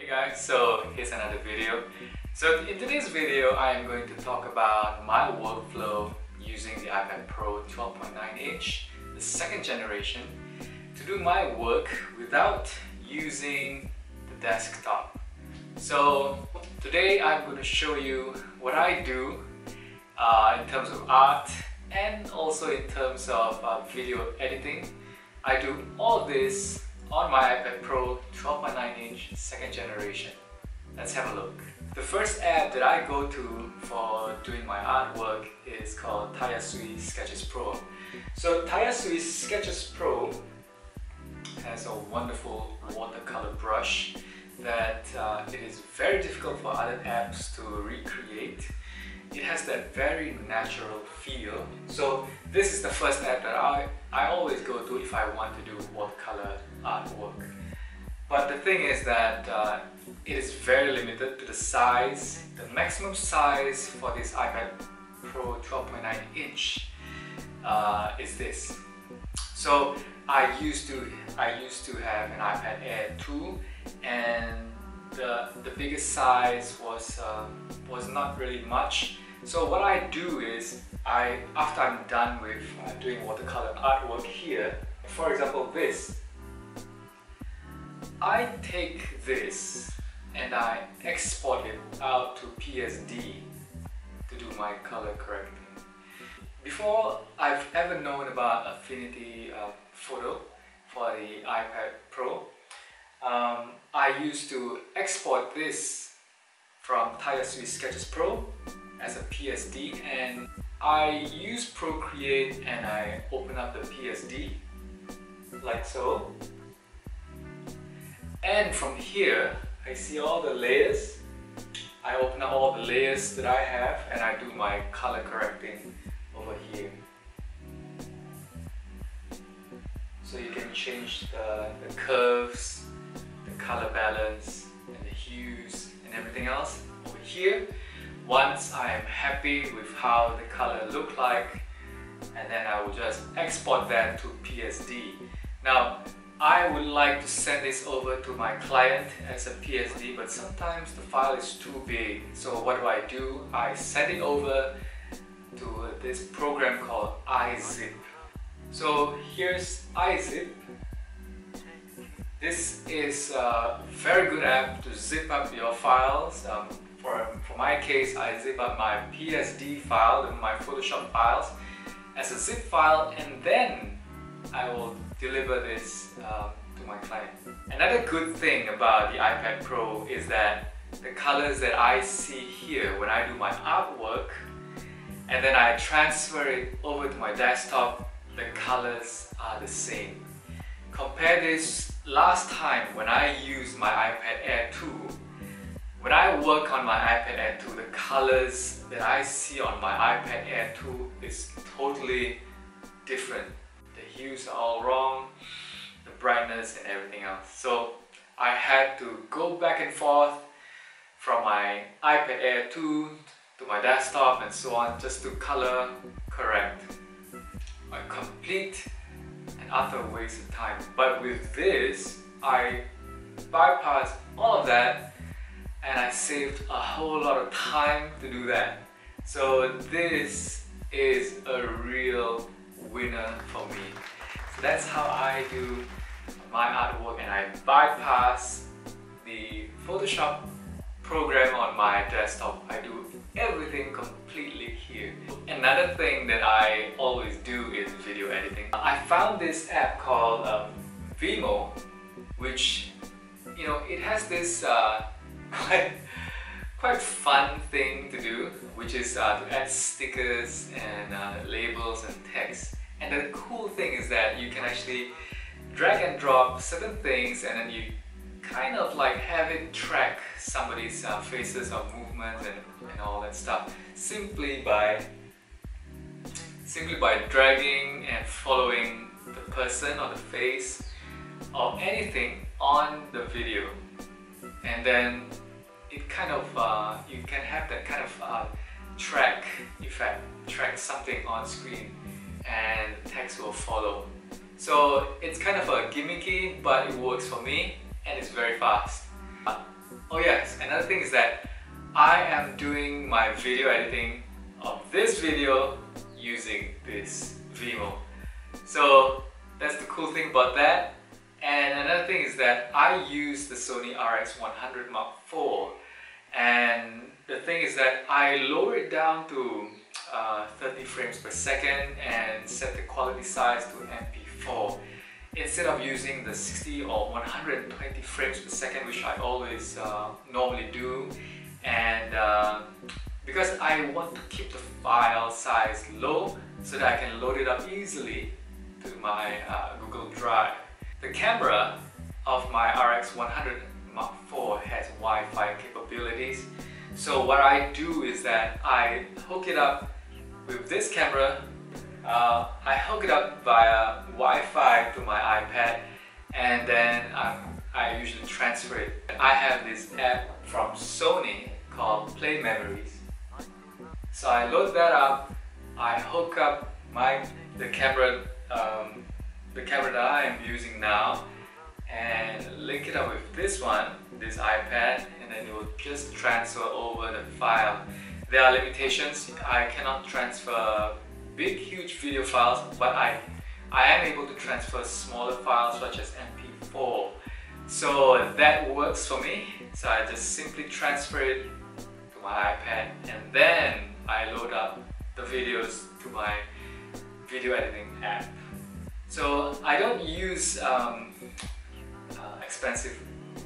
guys, so here's another video. So in today's video, I am going to talk about my workflow using the iPad Pro 12.9-inch, the second generation, to do my work without using the desktop. So today I'm going to show you what I do in terms of art and also in terms of video editing. I do all of this on my iPad Pro 12.9-inch second generation. Let's have a look. The first app that I go to for doing my artwork is called Tayasui Sketches Pro. So Tayasui Sketches Pro has a wonderful watercolor brush that it is very difficult for other apps to recreate. It has that very natural feel. So this is the first app that I always go to if I want to do watercolor artwork. But the thing is that it is very limited to the size. The maximum size for this iPad Pro 12.9-inch is this. So I used to have an iPad Air 2, and the biggest size was not really much. So what I do is, after I'm done with doing watercolor artwork here, for example this, I take this and I export it out to PSD to do my color correcting. Before I've ever known about Affinity Photo for the iPad Pro, I used to export this from Tayasui Sketches Pro as a PSD, and I use Procreate and I open up the PSD like so. And from here, I see all the layers. I open up all the layers that I have and I do my color correcting over here. So you can change the curves, the color balance, and the hues and everything else over here. Once I am happy with how the color look like, and then I will just export that to PSD. Now, I would like to send this over to my client as a PSD, but sometimes the file is too big. So what do? I send it over to this program called iZip. So here's iZip. This is a very good app to zip up your files. For my case, I zip up my PSD file, my Photoshop files, as a zip file, and then I will deliver this to my client. Another good thing about the iPad Pro is that the colors that I see here when I do my artwork and then I transfer it over to my desktop, the colors are the same. Compare this last time when I used my iPad Air 2. When I work on my iPad Air 2, the colors that I see on my iPad Air 2 is totally different. The hues are all wrong, the brightness and everything else. So I had to go back and forth from my iPad Air 2 to my desktop and so on just to color correct. A complete and utter waste of time. But with this, I bypassed all of that and I saved a whole lot of time to do that. So this is a real winner for me. So that's how I do my artwork, and I bypass the Photoshop program on my desktop. I do everything completely here. Another thing that I always do is video editing. I found this app called Vimo, which, you know, it has this quite fun thing to do, which is to add stickers and labels and text. And the cool thing is that you can actually drag and drop certain things, and then you kind of like have it track somebody's faces or movements and all that stuff simply by dragging and following the person or the face or anything on the video. And then it kind of you can have that kind of track effect, track something on screen and the text will follow. So it's kind of a gimmicky, but it works for me and it's very fast. thing is that I am doing my video editing of this video using this Vimo. So that's the cool thing about that. And another thing is that I use the Sony RX100 Mark IV, and the thing is that I lower it down to 30 frames per second and set the quality size to MP4 instead of using the 60 or 120 frames per second, which I always normally do. And because I want to keep the file size low so that I can load it up easily to my Google Drive. The camera of my RX100 Mark IV has Wi-Fi capabilities. So what I do is that I hook it up with this camera. I hook it up via Wi-Fi to my iPad, and then I usually transfer it. I have this app from Sony called Play Memories. So I load that up, I hook up the camera that I am using now, and link it up with this iPad, and then it will just transfer over the file. There are limitations. I cannot transfer big, huge video files, but I am able to transfer smaller files such as MP4. So that works for me. So I just simply transfer it to my iPad, and then I load up the videos to my video editing app. So I don't use expensive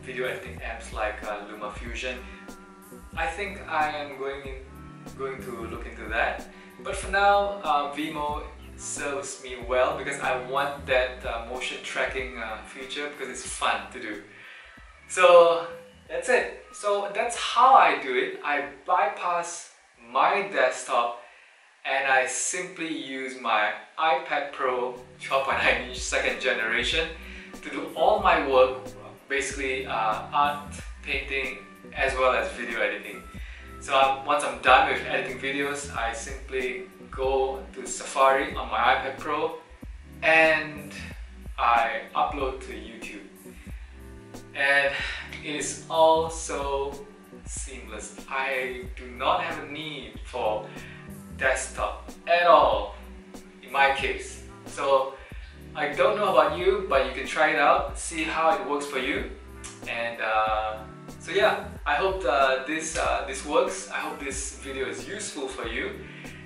video editing apps like LumaFusion. I think I am going to look into that. But for now, Vimo serves me well because I want that motion tracking feature because it's fun to do. So that's it. So that's how I do it. I bypass my desktop and I simply use my iPad Pro 12.9-inch second generation to do all my work, basically art, painting, as well as video editing. So once I'm done with editing videos, I simply go to Safari on my iPad Pro and I upload to YouTube. And it is all so seamless. I do not have a need for desktop at all in my case. So I don't know about you, but you can try it out, see how it works for you. And so yeah, I hope this works. I hope this video is useful for you.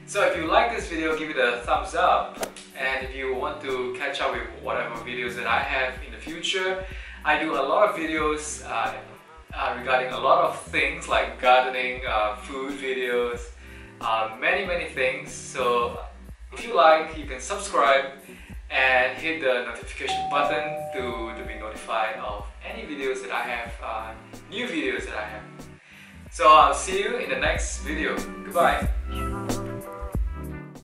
So if you like this video, give it a thumbs up. And if you want to catch up with whatever videos that I have in the future, I do a lot of videos regarding a lot of things like gardening, food videos, many things. So if you like, you can subscribe and hit the notification button to be notified of any videos that I have, new videos that I have. So I'll see you in the next video. Goodbye.